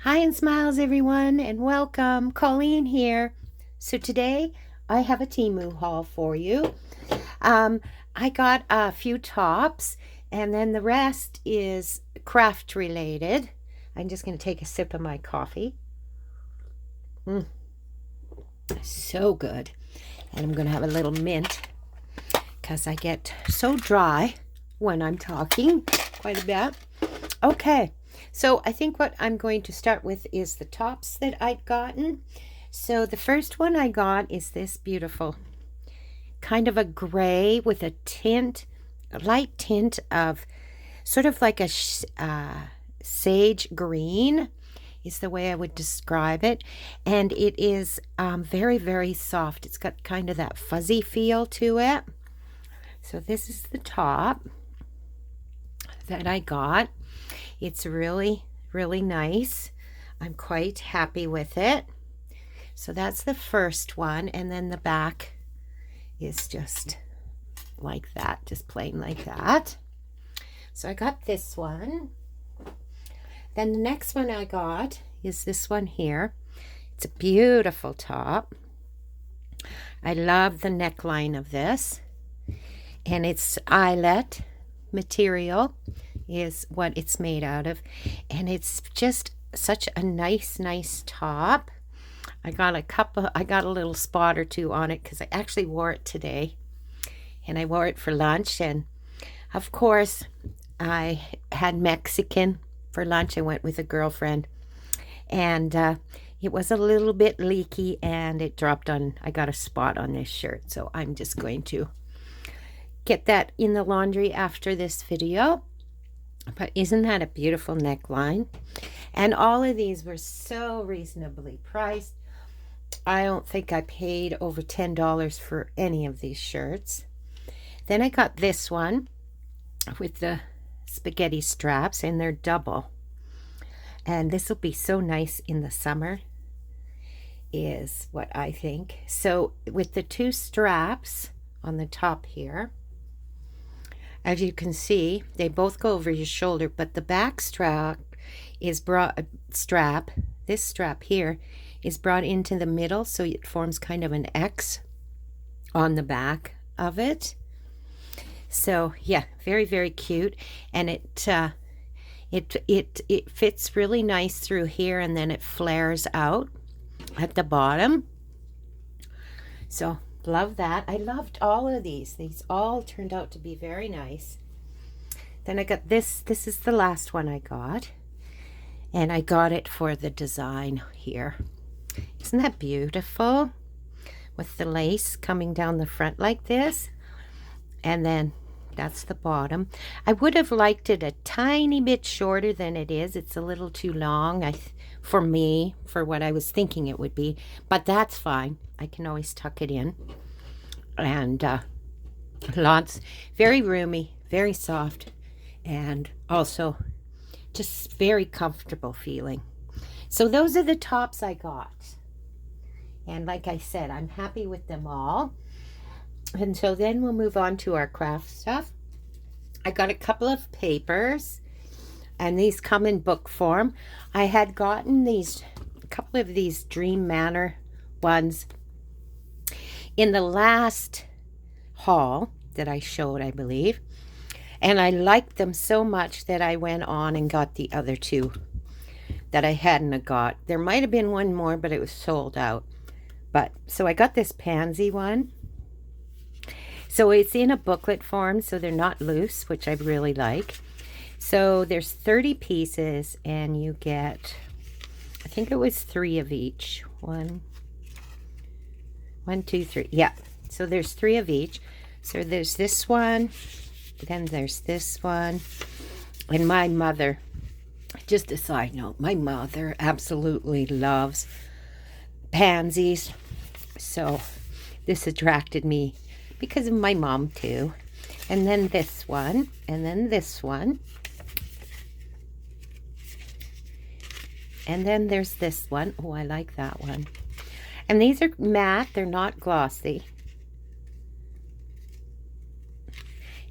Hi and smiles everyone, and welcome. Colleen here. So today I have a Temu haul for you. I got a few tops and then the rest is craft related. I'm just going to take a sip of my coffee. So good. And I'm going to have a little mint because I get so dry when I'm talking quite a bit. Okay. So I think what I'm going to start with is the tops that I've gotten. So the first one I got is this beautiful kind of a gray with a light tint of sort of like a sage green is the way I would describe it. And it is very, very soft. It's got kind of that fuzzy feel to it. So this is the top that I got. It's really, really nice. I'm quite happy with it. So that's the first one. And then the back is just like that, just plain like that. So I got this one. Then the next one I got is this one here. It's a beautiful top. I love the neckline of this. And it's eyelet material is what it's made out of, and it's just such a nice top. I got a little spot or two on it because I actually wore it today, and I wore it for lunch. And of course I had Mexican for lunch. I went with a girlfriend, and it was a little bit leaky and it dropped on. I got a spot on this shirt, so I'm just going to get that in the laundry after this video. But isn't that a beautiful neckline? And all of these were so reasonably priced. I don't think I paid over $10 for any of these shirts. Then I got this one with the spaghetti straps, and they're double. And this will be so nice in the summer, is what I think. So with the two straps on the top here, as you can see, they both go over your shoulder, but the back strap is this strap here is brought into the middle, so it forms kind of an X on the back of it. So yeah, very, very cute. And it fits really nice through here, and then it flares out at the bottom. So love that. I loved all of these. These all turned out to be very nice. Then I got this. This is the last one I got. And I got it for the design here. Isn't that beautiful? With the lace coming down the front like this. And then that's the bottom. I would have liked it a tiny bit shorter than it is. It's a little too long for me, for what I was thinking it would be. But that's fine. I can always tuck it in. And very roomy, very soft, and also just very comfortable feeling. So those are the tops I got. And like I said, I'm happy with them all. And so then we'll move on to our craft stuff. I got a couple of papers, and these come in book form. I had gotten a couple of these Dream Manor ones in the last haul that I showed, I believe. And I liked them so much that I went on and got the other two that I hadn't got. There might have been one more, but it was sold out. So I got this pansy one. So it's in a booklet form, so they're not loose, which I really like. So there's 30 pieces, and you get, I think it was 3 of each. One, 2, 3. Yeah. So there's 3 of each. So there's this one, then there's this one. And my mother, just a side note, my mother absolutely loves pansies. So this attracted me because of my mom too. And then this one, and then this one. And then there's this one. Oh, I like that one. And these are matte, they're not glossy.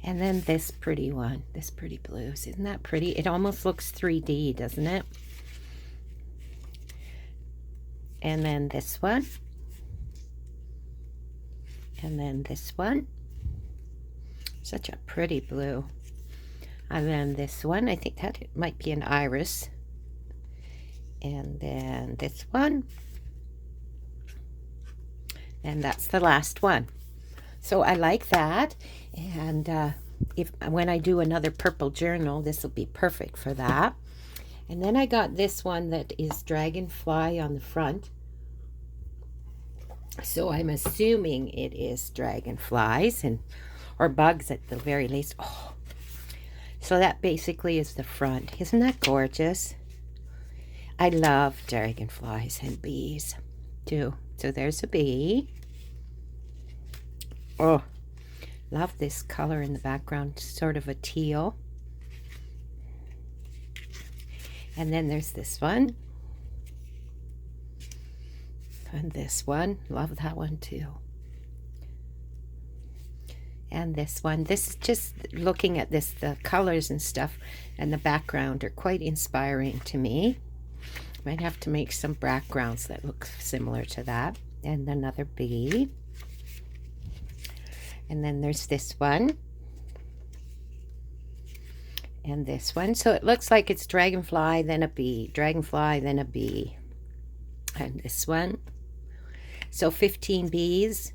And then this pretty one, this pretty blues. Isn't that pretty? It almost looks 3D, doesn't it? And then this one. And then this one. Such a pretty blue. And then this one, I think that might be an iris. And then this one. And that's the last one. So I like that. And when I do another purple journal, this will be perfect for that. And then I got this one that is dragonfly on the front. So I'm assuming it is dragonflies or bugs at the very least. Oh, so that basically is the front. Isn't that gorgeous? I love dragonflies and bees too. So there's a bee. Oh, love this color in the background, sort of a teal. And then there's this one. And this one, love that one too. And this one, this is just looking at this, the colors and stuff and the background are quite inspiring to me. Might have to make some backgrounds that look similar to that. And another bee. And then there's this one. And this one. So it looks like it's dragonfly, then a bee. Dragonfly, then a bee. And this one. So 15 bees.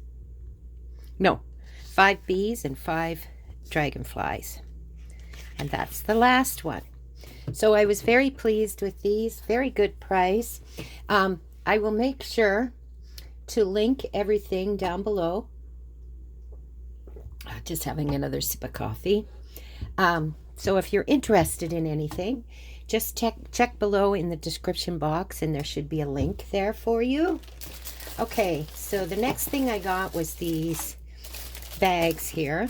No, 5 bees and 5 dragonflies. And that's the last one. So I was very pleased with these. Very good price. I will make sure to link everything down below. Just having another sip of coffee. So if you're interested in anything, just check below in the description box and there should be a link there for you. Okay, so the next thing I got was these bags here.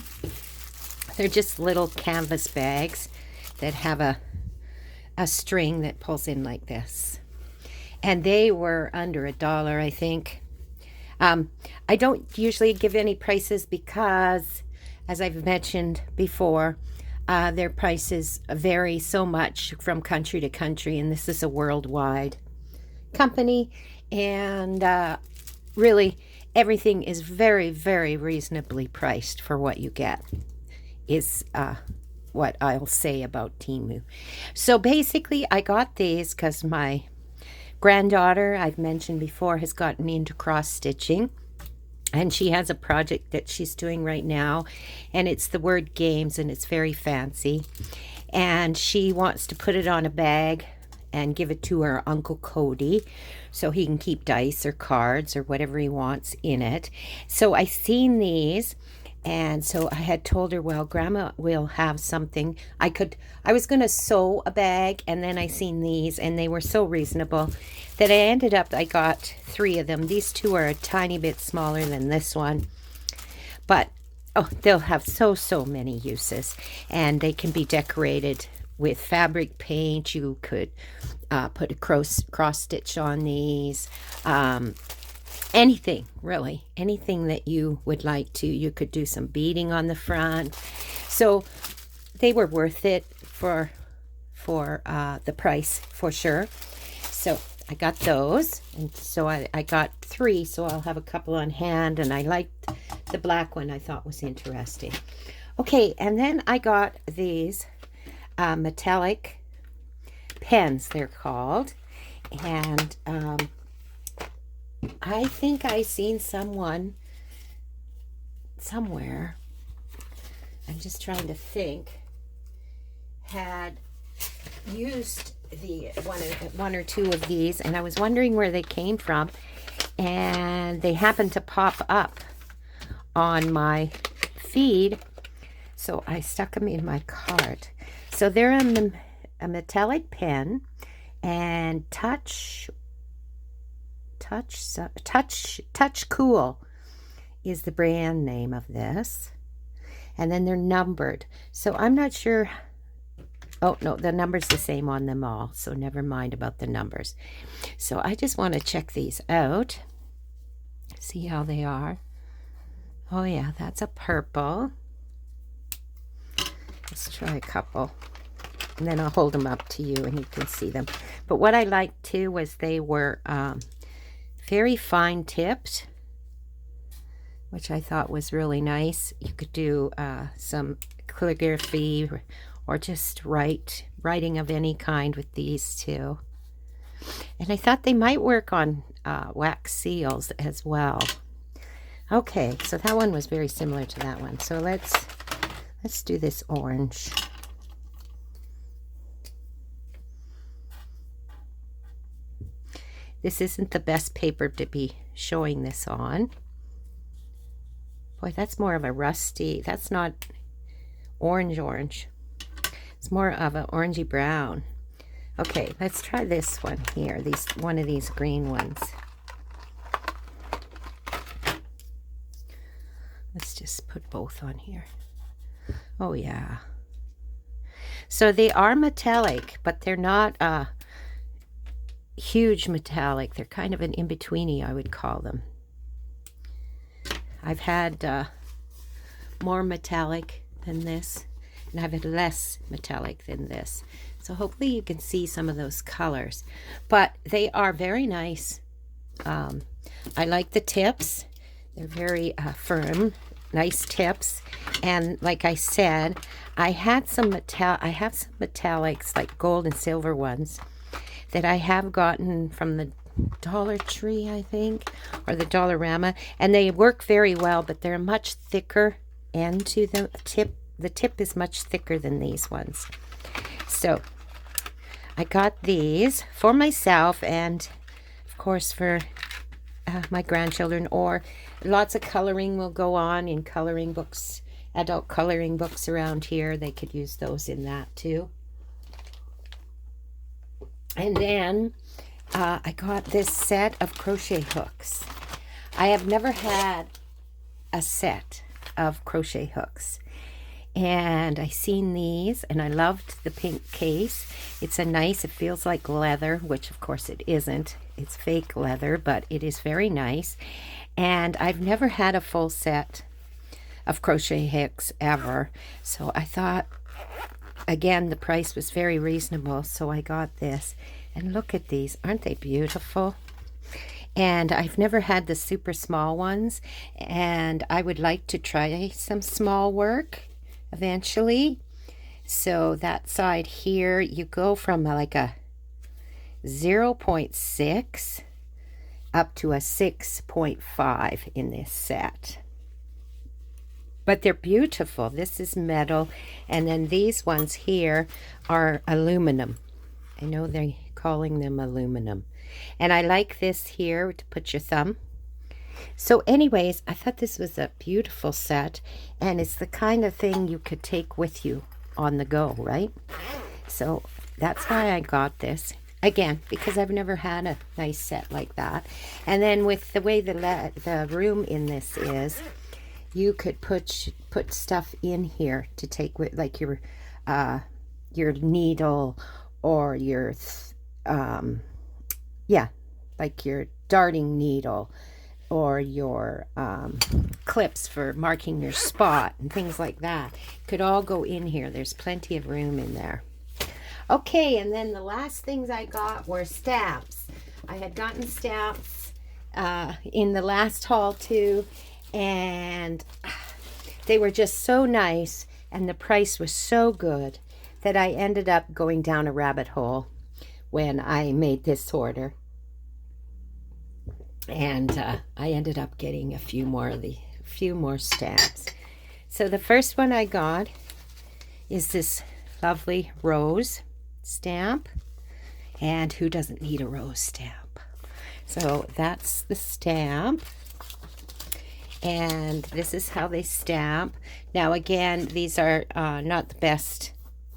They're just little canvas bags that have a string that pulls in like this. And they were under $1, I think. I don't usually give any prices because, as I've mentioned before, their prices vary so much from country to country, and this is a worldwide company, and really everything is very, very reasonably priced for what you get, is what I'll say about Temu. So basically I got these because my granddaughter, I've mentioned before, has gotten into cross stitching, and she has a project that she's doing right now, and it's the word games, and it's very fancy, and she wants to put it on a bag and give it to her Uncle Cody so he can keep dice or cards or whatever he wants in it. So I seen these, and so I had told her, well, Grandma will have something. I was going to sew a bag, and then I seen these, and they were so reasonable that I got 3 of them. These 2 are a tiny bit smaller than this one, but oh, they'll have so many uses, and they can be decorated with fabric paint. You could put a cross stitch on these. Anything, really. Anything that you would like to. You could do some beading on the front. So they were worth it for the price, for sure. So I got those. And so I got 3, so I'll have a couple on hand. And I liked the black one. I thought was interesting. Okay, and then I got these metallic pens, they're called. And I think I seen someone somewhere, I'm just trying to think, had used the one or 2 of these, and I was wondering where they came from, and they happened to pop up on my feed, so I stuck them in my cart. So they're a metallic pen, and Touch Cool is the brand name of this, and then they're numbered, so I'm not sure. Oh no, the number's the same on them all, so never mind about the numbers. So I just want to check these out, see how they are. Oh yeah, that's a purple. Let's try a couple, and then I'll hold them up to you and you can see them. But what I liked too was they were very fine tipped, which I thought was really nice. You could do some calligraphy or just writing of any kind with these two. And I thought they might work on wax seals as well. Okay, so that one was very similar to that one. So let's do this orange. This isn't the best paper to be showing this on. Boy, that's more of a rusty, that's not orange. It's more of an orangey brown. Okay, let's try this one here, one of these green ones. Let's just put both on here. Oh yeah. So they are metallic, but they're not huge metallic. They're kind of an in-betweeny, I would call them. I've had more metallic than this, and I've had less metallic than this. So hopefully you can see some of those colors. But they are very nice. I like the tips. They're very firm, nice tips. And like I said, I have some metallics, like gold and silver ones, that I have gotten from the Dollar Tree, I think, or the Dollarama, and they work very well, but they're much thicker end to the tip. The tip is much thicker than these ones. So I got these for myself and of course for my grandchildren, or lots of coloring will go on in coloring books, adult coloring books around here. They could use those in that too. And then I got this set of crochet hooks. I have never had a set of crochet hooks. And I seen these and I loved the pink case. It's a nice, it feels like leather, which of course it isn't. It's fake leather, but it is very nice. And I've never had a full set of crochet hooks ever. So I thought, again, the price was very reasonable. So I got this. And look at these. Aren't they beautiful? And I've never had the super small ones. And I would like to try some small work eventually. So that side here, you go from like a 0.6 up to a 6.5 in this set. But they're beautiful. This is metal, and then these ones here are aluminum. I know they're calling them aluminum. And I like this here to put your thumb. So anyways, I thought this was a beautiful set, and it's the kind of thing you could take with you on the go, right? So that's why I got this. Again, because I've never had a nice set like that. And then with the way the room in this is, you could put stuff in here to take with, like your needle or your like your darting needle, or your clips for marking your spot and things like that. Could all go in here. There's plenty of room in there. Okay, and then the last things I got were stamps. I had gotten stamps in the last haul too, and they were just so nice, and the price was so good that I ended up going down a rabbit hole when I made this order. And I ended up getting a few more stamps. So the first one I got is this lovely rose stamp. And who doesn't need a rose stamp? So that's the stamp. And this is how they stamp. Now again, these are not the best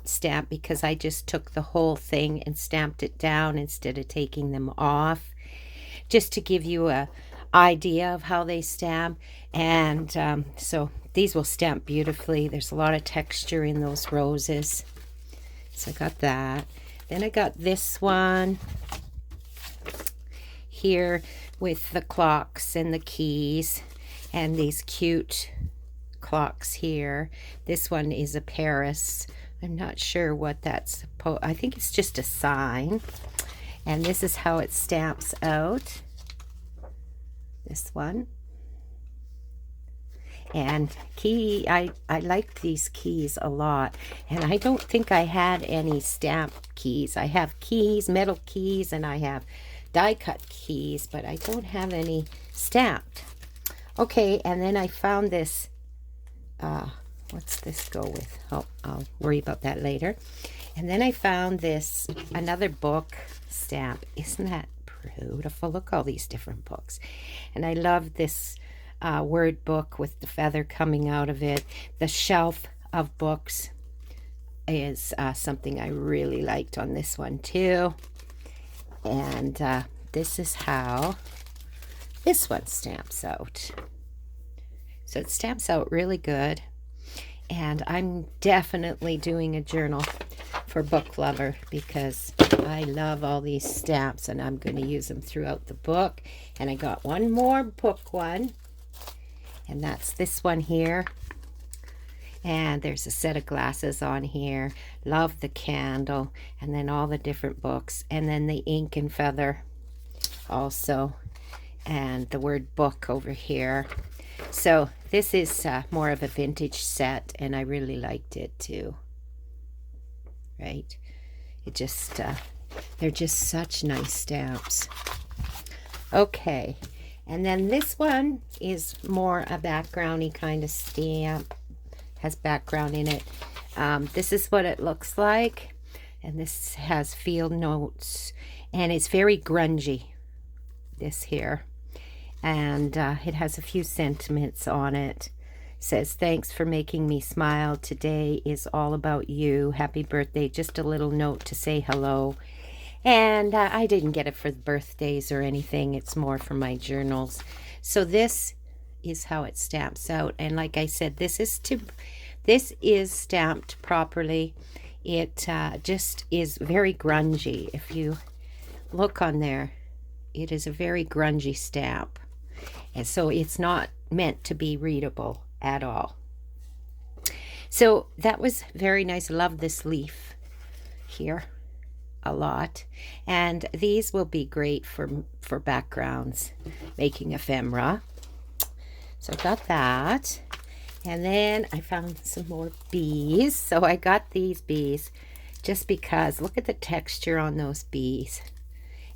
stamp, because I just took the whole thing and stamped it down instead of taking them off, just to give you a idea of how they stamp. And so these will stamp beautifully. There's a lot of texture in those roses. So I got that. Then I got this one here with the clocks and the keys and these cute clocks here. This one is a Paris. I'm not sure what that's supposed. I think it's just a sign. And this is how it stamps out. this one. And key, I like these keys a lot. And I don't think I had any stamp keys. I have keys, metal keys, and I have die cut keys, but I don't have any stamped. Okay, and then I found this, what's this go with? Oh, I'll worry about that later. And then I found this, another book stamp. Isn't that beautiful? Look, all these different books. And I love this word book with the feather coming out of it. The shelf of books is something I really liked on this one too. And this is how this one stamps out. So it stamps out really good. And I'm definitely doing a journal for Book Lover because I love all these stamps and I'm going to use them throughout the book. And I got one more book one, and that's this one here. And there's a set of glasses on here. Love the candle, and then all the different books, and then the ink and feather also, and the word book over here. So this is more of a vintage set, and I really liked it too. Right? It just, they're just such nice stamps. Okay, and then this one is more a backgroundy kind of stamp. Has background in it. This is what it looks like, and this has field notes, and it's very grungy, this here. And it has a few sentiments on it. It says, thanks for making me smile. Today is all about you. Happy birthday. Just a little note to say hello. And I didn't get it for the birthdays or anything. It's more for my journals. So this is how it stamps out. And like I said, this is stamped properly. It just is very grungy. If you look on there, it is a very grungy stamp. And so it's not meant to be readable at all. So that was very nice. Love this leaf here a lot. And these will be great for backgrounds, making ephemera. So I got that. And then I found some more bees. So I got these bees just because look at the texture on those bees.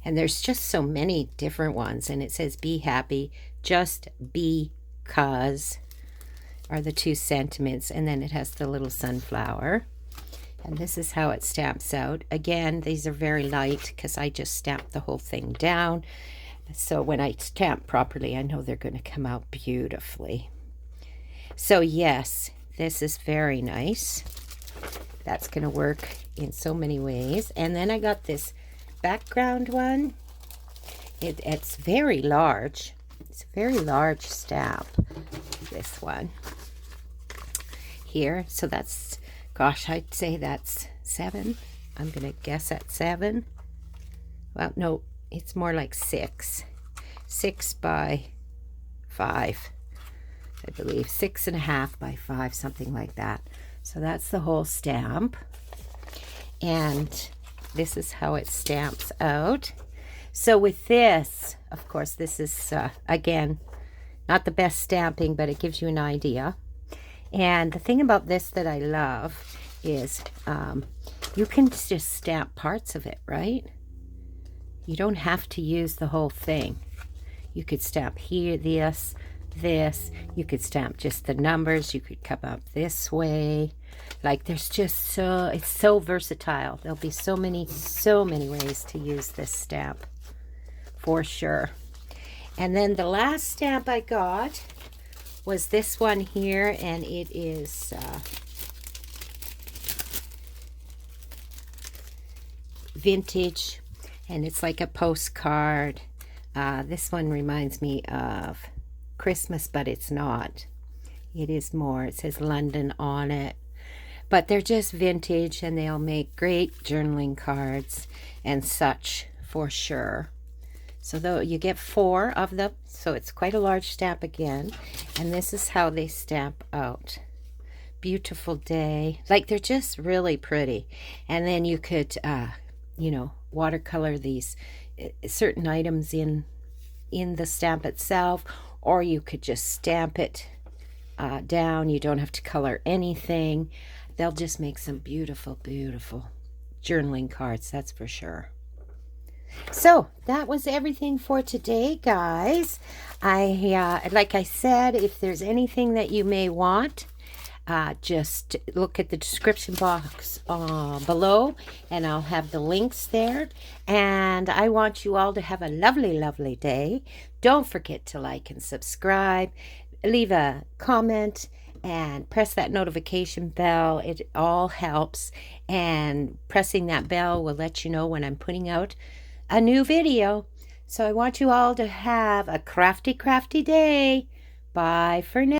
And there's just so many different ones. And it says, be happy, just because are the two sentiments. And then it has the little sunflower. And this is how it stamps out. Again, these are very light because I just stamped the whole thing down. So when I stamp properly, I know they're going to come out beautifully. So yes, this is very nice. That's going to work in so many ways. And then I got this background one. It's very large. It's a very large stamp, this one here. So that's, gosh, I'd say that's 7. I'm going to guess at 7. Well, no, it's more like 6. 6 by 5, I believe. 6.5 by 5, something like that. So that's the whole stamp. And this is how it stamps out. So with this, of course, this is, again, not the best stamping, but it gives you an idea. And the thing about this that I love is you can just stamp parts of it, right? You don't have to use the whole thing. You could stamp here, this. You could stamp just the numbers. You could come up this way. Like there's just it's so versatile. There'll be so many ways to use this stamp for sure. And then the last stamp I got was this one here, and it is vintage, and it's like a postcard. This one reminds me of Christmas, but it's not. It is more. It says London on it. But they're just vintage, and they'll make great journaling cards and such for sure. So though you get 4 of them, so it's quite a large stamp again. And this is how they stamp out. Beautiful day. Like they're just really pretty. And then you could, you know, watercolor these certain items in in the stamp itself, or you could just stamp it down. You don't have to color anything. They'll just make some beautiful, beautiful journaling cards, that's for sure. So that was everything for today, guys. Like I said, if there's anything that you may want, just look at the description box below, and I'll have the links there. And I want you all to have a lovely, lovely day. Don't forget to like and subscribe, leave a comment, and press that notification bell. It all helps, and pressing that bell will let you know when I'm putting out a new video. So I want you all to have a crafty, crafty day. Bye for now.